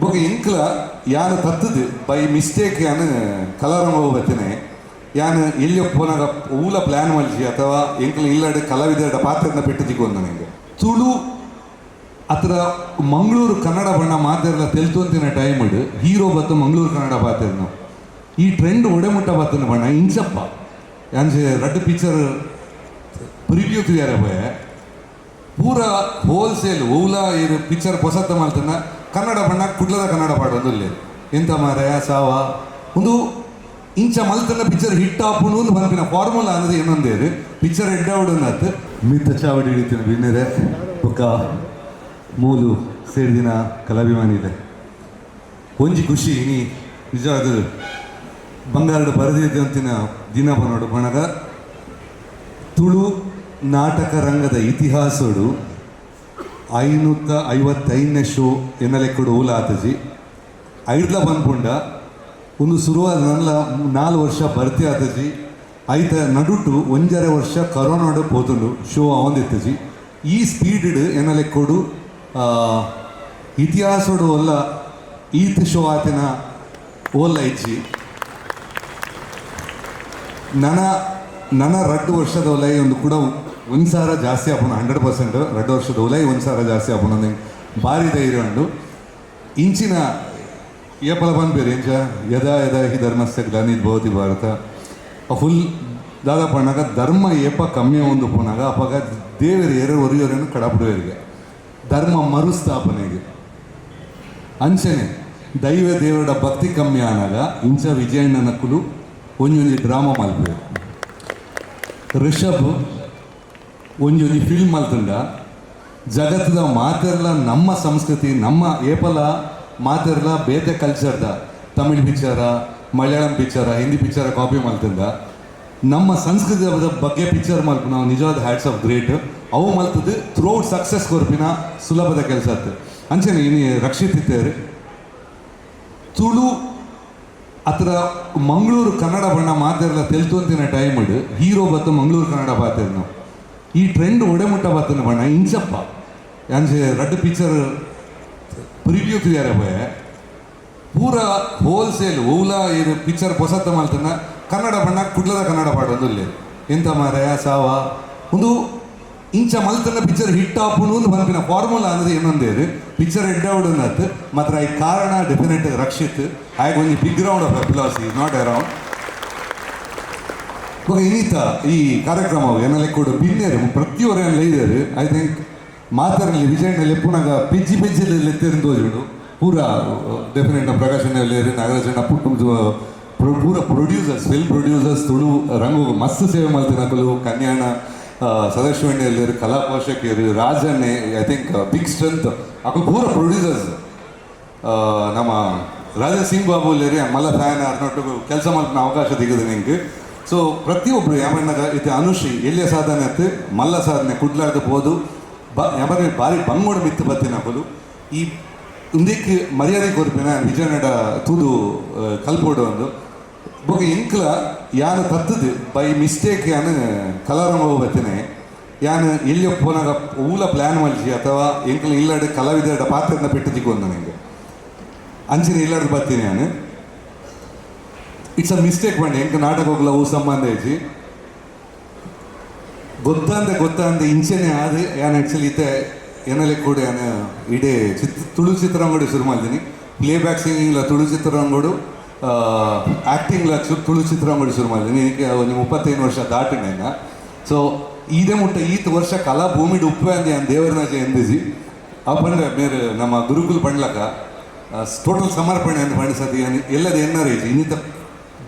ಬೊಕ ಎಂಕ್ಲ ಯಾನು ತತ್ತದು by mistake ಯಾನು ಕಲಾರಂಗ ಬತ್ತನೆ ಯಾನು ಎಲ್ಲಿ ಪೋನಾಗ ಊಲ ಪ್ಲ್ಯಾನ್ ಮಲ್ಸಿ ಅಥವಾ ಎಂಕ್ಲ ಇಲ್ಲಡೆ ಕಲಾವಿದರ ಪಾತ್ರನ ಪೆಟ್ಟು ತಿಕ್ಕೊಂದ ನನಗೆ ತುಳು ಅತ್ರ ಮಂಗಳೂರು ಕನ್ನಡ ಬಣ್ಣ ಮಾತೆಲ್ಲ ತೆಲ್ತೊಂತಿನ ಟೈಮ್ ಹೀರೋ ಬತ್ತು ಮಂಗಳೂರು ಕನ್ನಡ ಪಾತೆರ್ನ ಈ ಟ್ರೆಂಡ್ ಒಡೆಮುಟ್ಟ ಬತ್ತನ ಬಣ್ಣ ಇಂಚಪ್ಪ ಯಾನ್ಸೆ ರಡ್ಡು ಪಿಕ್ಚರ್ ಪ್ರಿವ್ಯೂ ಕ್ಲಿಯರ್ ಬಯ ಪೂರ ಹೋಲ್ಸೇಲ್ ಓಲ ಇದು ಪಿಕ್ಚರ್ ಹೊಸತ್ತ ಮಾಡ್ತಾನ ಕನ್ನಡ ಬಣ್ಣ ಕುಡ್ಲದ ಕನ್ನಡ ಪಾಡೋದು ಇಲ್ಲಿ ಎಂತ ಮಾರಾಯ ಸಾವ ಒಂದು ಇಂಚ ಮಲ್ತನ ಪಿಕ್ಚರ್ ಹಿಟ್ ಆಪುನು ಒಂದು ಬಂದಿನ ಫಾರ್ಮುಲಾ ಅನ್ನೋದು ಏನೊಂದೇ ಪಿಕ್ಚರ್ ಎಡ್ಡಾವುಡನ್ನತ್ತು ಮಿತ್ತ ಚಾವಡಿ ಹಿಡಿತೀನಿ ಬಿನ್ನರೆ ಬೊಕ್ಕ ಮೂಲು ಸೇರಿದಿನ ಕಲಾಭಿಮಾನಿ ಇದೆ ಒಂಜಿ ಖುಷಿ ನೀ ನಿಜವಾದ ಬಂಗಾರದ ಬರೆದಿದ್ದೆ ಅಂತಿನ ದಿನ ಬನ್ನೋಡು ಬಣಗ ತುಳು ನಾಟಕ ರಂಗದ ಇತಿಹಾಸಡು 555ನೇ ಶೋ ಎನ್ನಲೆಕ್ಕಡು ಓಲ ಆತಜಿ ಐಡ್ಲ ಬಂದ್ಪುಂಡ ಒಂದು ಶುರುವಾದ ನನ್ನ 4 ವರ್ಷ ಭರ್ತಿ ಆತಜಿ ಐತ ನಡುಟು 1.5 ವರ್ಷ ಕರೋನಾಡು ಪೋತುಂಡು ಶೋ ಅವಂದಿತ್ತಜಿ ಈ ಸ್ಪೀಡ್ ಎನ್ನಲೆಕ್ಕಡು ಇತಿಹಾಸಡು ಒಲ್ಲ ಈತ್ ಶೋ ಆತಿನ ಓಲ್ಲ ಇಜ್ಜಿ ನನ್ನ 2 ವರ್ಷದ ಒಲೈ ಒಂದು ಕೂಡ 1,000 ಜಾಸ್ತಿ ಆಪುನ 100% 2 ವರ್ಷದ ಒಲೈ 1,000 ಜಾಸ್ತಿ ಆಪುನ ನಂಗೆ ಭಾರಿ ಧೈರ್ಯ ಉಂಡು ಇಂಚಿನ ಏಪಲ ಬಂದ್ಬೇರು ಇಂಚ ಯದಾ ಯದಾ ಹಿ ಧರ್ಮಸ್ಯ ಗ್ಲಾನಿರ್ಭವತಿ ಭಾರತ ಫುಲ್ ದಾದ ಪಣ್ಣಾಗ ಧರ್ಮ ಏಪ ಕಮ್ಮಿ ಒಂದು ಪೋನಾಗ ಅಪಾಗ ದೇವರು ಏರು ಒರಿಯೋರೇನು ಕಡಪಡುವರಿಗೆ ಧರ್ಮ ಮರುಸ್ಥಾಪನೆಗೆ ಅಂಚನೆ ದೈವ ದೇವರ ಭಕ್ತಿ ಕಮ್ಮಿ ಆನಾಗ ಇಂಚ ವಿಜಯಣ್ಣನ ಕುಲು ಒಂಜೊಂಜಿ ಡ್ರಾಮಾ ಮಲ್ಪೇರು ರಿಷಬ್ ಒಂಜೊಂಜಿ ಫಿಲ್ಮ್ ಮಲ್ತಂಡ ಜಗತ್ತದ ಮಾತೆರ್ಲ ನಮ್ಮ ಸಂಸ್ಕೃತಿ ನಮ್ಮ ಏಪಲ ಮಾತೆರ್ಲ ಬೇತೆ ಕಲ್ಚರ್ದ ತಮಿಳ್ ಪಿಕ್ಚರ ಮಲಯಾಳಂ ಪಿಕ್ಚರ ಹಿಂದಿ ಪಿಕ್ಚರ ಕಾಪಿ ಮಲ್ತಂದ ನಮ್ಮ ಸಂಸ್ಕೃತಿಯ ಬಗ್ಗೆ ಪಿಕ್ಚರ್ ಮಲ್ಪ ನಾವು ನಿಜವಾದ ಹ್ಯಾಟ್ಸ್ ಆಫ್ ಗ್ರೇಟ್ ಅವು ಮಲ್ತದ್ದು ಥ್ರೂಔಟ್ ಸಕ್ಸಸ್ ಕೊರ್ಪಿನ ಸುಲಭದ ಕೆಲಸ ಆಯ್ತು ಅಂಚನೆ ಇನ್ನು ರಕ್ಷಿತಿದ್ದೇವೆ ತುಳು ಅತ್ರ ಮಂಗಳೂರು ಕನ್ನಡ ಬಣ್ಣ ಮಾತೆಲ್ಲ ತೆಲ್ತೊಂತಿನ ಟೈಮ್ ಹೀರೋ ಬತ್ತು ಮಂಗಳೂರು ಕನ್ನಡ ಪಾತೆರ್ನ ಈ ಟ್ರೆಂಡ್ ಒಡೆಮುಟ್ಟ ಬತ್ತನ ಬಣ್ಣ ಇಂಚಪ್ಪ ಯಾನ್ಸೆ ರಡ್ಡು ಪಿಕ್ಚರ್ ಪ್ರಿವ್ಯೂ ಕ್ಲಿಯರ್ ಬಯ ಪೂರ ಹೋಲ್ಸೇಲ್ ಓಲ ಇದು ಪಿಕ್ಚರ್ ಹೊಸತ್ತ ಮಾಡ್ತಾನ ಕನ್ನಡ ಬಣ್ಣ ಕುಡ್ಲದ ಕನ್ನಡ ಪಾಡೋದು ಇಲ್ಲಿ ಎಂತ ಮಾರಾಯ ಸಾವ ಒಂದು ಇಂಚ ಮಲ್ತನ ಪಿಕ್ಚರ್ ಹಿಟ್ ಆಪುನು ಒಂದು ಬಂದಿನ ಫಾರ್ಮುಲಾ ಅನ್ನೋದು ಏನೊಂದೇ ಪಿಕ್ಚರ್ ಎಡ್ಡಾವುಡನ್ನತ್ತು ಮಾತ್ರ ಈ ಕಾರಣ ಡೆಫಿನೆಟ್ ರಕ್ಷಿತ್ ಆಗ ಒಂದು big ground of applause is not around ಇವಾಗ ಇನ್ನೀತ ಈ ಕಾರ್ಯಕ್ರಮವು ಏನೆಲ್ಲ ಕೂಡ ಬಿನ್ನೇರು ಪ್ರತಿಯೊರು ಏನೆಲ್ಲ ಇದ್ದಾರೆ ಐ ಥಿಂಕ್ ಮಾತರಲ್ಲಿ ವಿಜಯನಲ್ಲಿ ಪುನಃ ಪೆಜ್ಜಿಲೆಲ್ಲ ತೆರೆದೋಜುಡು ಪೂರ ಡೆಫಿನೆಟ್ ಪ್ರಕಾಶನಲ್ಲಿ ನಾಗರಾಜಣ್ಣ ಪೂರ ಪ್ರೊಡ್ಯೂಸರ್ಸ್ ಫಿಲ್ಮ್ ಪ್ರೊಡ್ಯೂಸರ್ಸ್ ತುಳು ರಂಗು ಮಸ್ತ್ ಸೇವೆ ಮಾಡ್ತಿನಕಲು ಕನ್ಯಾಣ ಸದಾಶಿವಣ್ಣಿಯಲ್ಲಿ ಕಲಾ ಪೋಷಕಿಯರು ರಾಜನ್ನೇ ಐ ಥಿಂಕ್ ಬಿಗ್ ಸ್ಟ್ರೆಂತ್ ಅಕು ಪೂರ ಪ್ರೊಡ್ಯೂಸರ್ಸ್ ನಮ್ಮ ರಾಜಾ ಸಿಂಗ್ ಬಾಬು ಅಲ್ಲಿ ಮಲ್ಲ ಫ್ಯಾನ್ ಅರ್ನೊಟ್ಟು ಕೆಲಸ ಮಾಡ್ತಿನ ಅವಕಾಶ ದಿಗದು ನಿಂಗೆ ಸೊ ಪ್ರತಿಯೊಬ್ಬರು ಯಾಮಣ್ಣಗ ಇದು ಅನುಶ್ರೀ ಎಲ್ಲಿಯ ಸಾಧನೆ ಅತ್ತು ಮಲ್ಲ ಸಾಧನೆ ಕುಡ್ಲಾರ್ದು ಬೋದು ಯಾಮಣ್ಣ ಭಾರಿ ಬಂಗೋಡು ಮಿತ್ತು ಬತ್ತಿನ ಹಾಕೋದು ಈ ಇಂದಕ್ಕೆ ಮರ್ಯಾದೆ ಕೊರ್ಪಿನ ವಿಜಯನಡ ತೂದು ಕಲ್ಪೋಡು ಒಂದು ಬೊಕ ಎಂಕ್ಲ ಯಾನು ತತ್ತದು ಬೈ ಮಿಸ್ಟೇಕ್ ಯಾನು ಕಲಾರಂಗ ಬತ್ತನೆ ಯಾನು ಎಲ್ಲಿ ಪೋನಾಗ ಊಲ ಪ್ಲ್ಯಾನ್ ಮಲ್ಸಿ ಅಥವಾ ಎಂಕ್ಲ ಇಲ್ಲಡೆ ಕಲಾವಿದರ ಪಾತ್ರನ ಪೆಟ್ಟು ತಿಕ್ಕೊಂದ ನನಗೆ ಅಂಚಿನ ಇಲ್ಲಾರ್ದು ಬರ್ತೀನಿ ನಾನು ಇಟ್ಸ್ ಅ ಮಿಸ್ಟೇಕ್ ಮಾಡಿ ಎಂಕ ನಾಟಕ ಹೋಗಲ್ಲ ಹೂ ಸಂಬಂಧ ಐತಿ ಗೊತ್ತಂದೆ ಇಂಚೆನೆ ಆದ ಯಾನು ಆ್ಯಕ್ಚುಲಿ ಇತ್ತೆ ಏನಲ್ಲಿ ಕೂಡ ನಾನು ಇಡೀ ತುಳು ಚಿತ್ರರಂಗೋಡು ಶುರು ಮಾಡ್ತೀನಿ ಪ್ಲೇಬ್ಯಾಕ್ ಸಿಂಗಿಂಗ್ಲ ತುಳು ಚಿತ್ರರಂಗೋಡು ಆ್ಯಕ್ಟಿಂಗ್ಲ ತುಳು ಚಿತ್ರರಂಗೋಡು ಶುರು ಮಾಡ್ತೀನಿ ಇದಕ್ಕೆ ಒಂದು 35 ವರ್ಷ ದಾಟಿನೇನ ಸೊ ಇದೇ ಮುಟ್ಟ ಈತ್ ವರ್ಷ ಕಲಾ ಭೂಮಿಡ್ ಉಪ್ಪೆ ಅಂದೆ ನಾನು ದೇವರನಾಜ ಎಂದಿಸಿ ಆ ಪಂಡ್ರೆ ಮೇರೆ ನಮ್ಮ ಗುರುಕುಲ್ ಪಂಡ್ಲಕ ಟೋಟಲ್ ಸಮರ್ಪಣೆ ಅಂತ ಪಂಡಿಸತಿ ಎಲ್ಲದ ಎನ್ನರೇಜ್ ಇನ್ನಿತ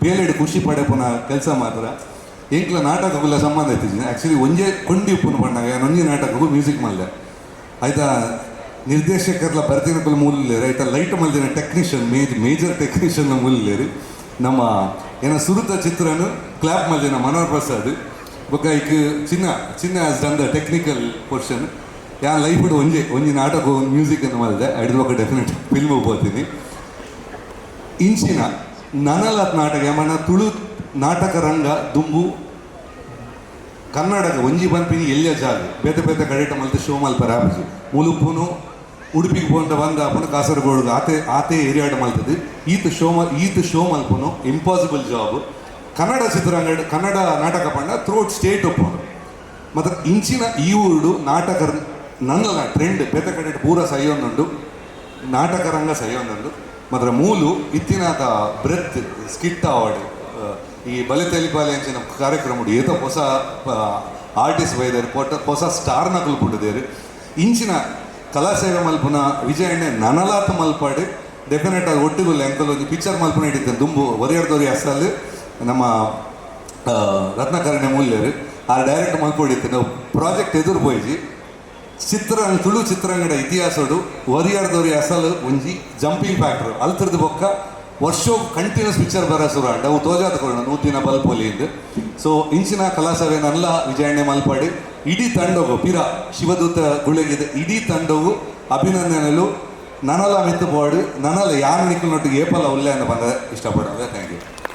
ಬೇಲೆಡು ಖುಷಿ ಪಡೆ ಪುನಃ ಕೆಲಸ ಮಾತ್ರ ಎಂಕ್ಲ ನಾಟಕಗಳ ಸಂಬಂಧ ಐತಿದ್ದೀನಿ ಆ್ಯಕ್ಚುಲಿ ಒಂಜೇ ಕೊಂಡಿ ಉಪ್ಪುನ ಪಂಡಾಗ ಒಂಜಿ ನಾಟಕಕ್ಕೂ ಮ್ಯೂಸಿಕ್ ಮಲ್ದೆ ಆಯ್ತಾ ನಿರ್ದೇಶಕರ್ಲ ಬರ್ತಿನಕಲ್ ಮೂಲಲೇರಿ ಆಯ್ತಾ ಲೈಟ್ ಮಲ್ದಿನ ಟೆಕ್ನಿಷಿಯನ್ ಮೇಜರ್ ಟೆಕ್ನಿಷಿಯನ್ನ ಮೂಲಲೇರಿ ನಮ್ಮ ಏನ ಸುರುತ ಚಿತ್ರನು ಕ್ಲಾಪ್ ಮಲ್ದಿನ ಮನೋಹರ್ ಪ್ರಸಾದ್ ಬೊಕ್ಕ ಈಗ ಚಿನ್ನ as done the technical portion yeah life ಒಂಜಿ ನಾಟಕ ಒಂದು ಮ್ಯೂಸಿಕ್ ಅಂತ ಮಲ್ದೆ ಐದು ಬೊಕ್ಕ ಡೆಫಿನೆಟ್ ಫಿಲ್ಮ್ ಹೋಗ್ತೀನಿ ಇಂಚಿನ ನನಲತ್ ನಾಟಕ ಯಮನ ತುಳು ನಾಟಕ ರಂಗ ದುಂಬು ಕನ್ನಡದ ಒಂಜಿ ಬಂಪಿನಿ ಎಲ್ಲಿಯ ಜಾಗ ಬೇತೆ ಬೇತೆ ಕಡೆಟ ಮಲ್ತು ಶೋ ಮಲ್ಪರ ಮುಲುಪುನು ಉಡುಪಿಗೆ ಪೋಂಡ ಬಂದ ಅಪ್ಪನ ಕಾಸರಗೋಡು ಆತೆ ಏರಿಯಾಡ್ ಮಲ್ತದ್ದು ಈತ ಶೋ ಮಲ್ಪನು ಇಂಪಾಸಿಬಲ್ ಜಾಬ್ ಕನ್ನಡ ಚಿತ್ರರಂಗಡ್ ಕನ್ನಡ ನಾಟಕ ಪಂಡ ಥ್ರೂಔಟ್ ಸ್ಟೇಟ್ ಒಪ್ಪನು ಮತ್ತು ಇಂಚಿನ ಈ ಊರು ನಾಟಕ ನನ್ನ ಟ್ರೆಂಡ್ ಪೆತ್ತ ಕಡೆ ಪೂರ ಸೈಯೊಂದುಂಡು ನಾಟಕ ರಂಗ ಸೈಯೊಂದುಂಡು ಮಾತ್ರ ಮೂಲು ಇತ್ತಿನಾದ ಬ್ರೆತ್ ಸ್ಕಿಟ್ ಅವಾರ್ಡ್ ಈ ಬಲೆ ತೆಲಿಪಾಲೆ ಅಂಚಿನ ಕಾರ್ಯಕ್ರಮ ಏತ ಹೊಸ ಆರ್ಟಿಸ್ಟ್ ಬೈದಾರೆ ಹೊಸ ಸ್ಟಾರ್ನ ಕಲ್ಪಿಟ್ಟಿದ್ದಾರೆ ಇಂಚಿನ ಕಲಾಸೇವೆ ಮಲ್ಪುನ ವಿಜಯಣ್ಣೆ ನನಲಾತ ಮಲ್ಪಾಡು ಡೆಫಿನೆಟ್ ಆಗಿ ಒಟ್ಟಿಗುಲ್ಲ ಎಂಕಲ್ ಒಂದು ಪಿಕ್ಚರ್ ಮಲ್ಪನ ಹಿಡಿತೇನೆ ದುಂಬು ಒರಿಯಾಡ್ದವ್ರಿ ಅಸಲ್ ನಮ್ಮ ರತ್ನಕರ್ಣೆ ಮೂಲ್ಯರು ಆ ಡೈರೆಕ್ಟ್ ಮಲ್ಪೊಡಿತ್ತೆ ನಾವು ಪ್ರಾಜೆಕ್ಟ್ ಎದುರು ಪೋಯ್ಜಿ ತುಳು ಚಿತ್ರಂಗಡ ಇತಿಹಾಸಡು ಒರಿಯಾಡ್ದವ್ರಿ ಅಸಲು ಒಂಜಿ ಜಂಪಿಂಗ್ ಫ್ಯಾಕ್ಟ್ರ್ ಅಲ್ತಿರ್ದು ಬೊಕ್ಕ ವರ್ಷ ಕಂಟಿನ್ಯೂಸ್ ಪಿಕ್ಚರ್ ಬರ ಸುರ ಅವು ತೋಜಾದ ಕೊಡೋಣ ನೂತಿನ ಬಲ್ಪೊಲಿಯಿಂದ ಸೊ ಇಂಚಿನ ಕಲಾಸಭೆ ನಲ್ಲ ವಿಜಯಣ್ಣೆ ಮಲ್ಪಾಡಿ ಇಡೀ ತಂಡವು ಪಿರ ಶಿವದೂತ ಗುಳಿಗಿದೆ ಇಡೀ ತಂಡವು ಅಭಿನಂದನೆಗಳು ನನಲ ಮೆತ್ತು ಬೋರ್ಡು ನನಲ ಯಾರು ನಿಕ್ಕನೊಟ್ಟಿಗೆ ಏಪಲ ಉಲ್ಲೆ ಅಂತ ಬಂದ ಇಷ್ಟಪಡೋದು ಥ್ಯಾಂಕ್ ಯು